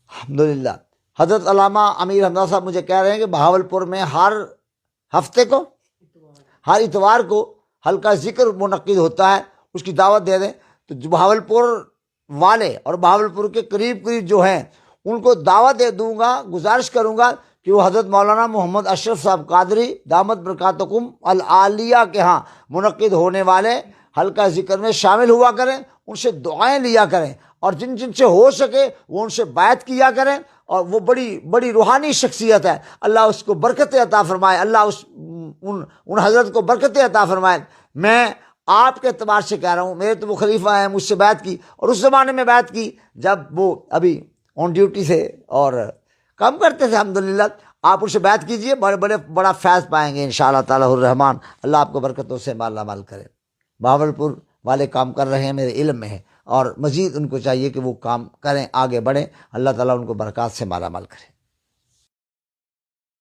الحمدللہ۔ حضرت علامہ امیر حمزہ صاحب مجھے کہہ رہے ہیں کہ بہاولپور میں ہر ہفتے کو، ہر اتوار کو حلقہ ذکر منعقد ہوتا ہے، اس کی دعوت دے دیں۔ تو جو بہاولپور والے اور بہاولپور کے قریب قریب جو ہیں ان کو دعوت دے دوں گا، گزارش کروں گا کہ وہ حضرت مولانا محمد اشرف صاحب قادری دامت برکاتکم العالیہ کے ہاں منعقد ہونے والے حلقہ ذکر میں شامل ہوا کریں، ان سے دعائیں لیا کریں، اور جن جن سے ہو سکے وہ ان سے بیعت کیا کریں۔ اور وہ بڑی بڑی روحانی شخصیت ہے، اللہ اس کو برکت عطا فرمائے، اللہ ان حضرت کو برکت عطا فرمائے۔ میں آپ کے اعتبار سے کہہ رہا ہوں، میرے تو وہ خلیفہ ہیں، مجھ سے بیعت کی، اور اس زمانے میں بیعت کی جب وہ ابھی آن ڈیوٹی تھے اور کام کرتے تھے۔ الحمدللہ آپ ان سے بیعت کیجئے، بڑا فیض پائیں گے انشاءاللہ تعالی الرحمن۔ اللہ آپ کو برکتوں سے مالا مال کرے۔ بہاولپور والے کام کر رہے ہیں، میرے علم میں ہے، اور مزید ان کو چاہیے کہ وہ کام کریں، آگے بڑھیں۔ اللہ تعالیٰ ان کو برکات سے مالا مال کرے۔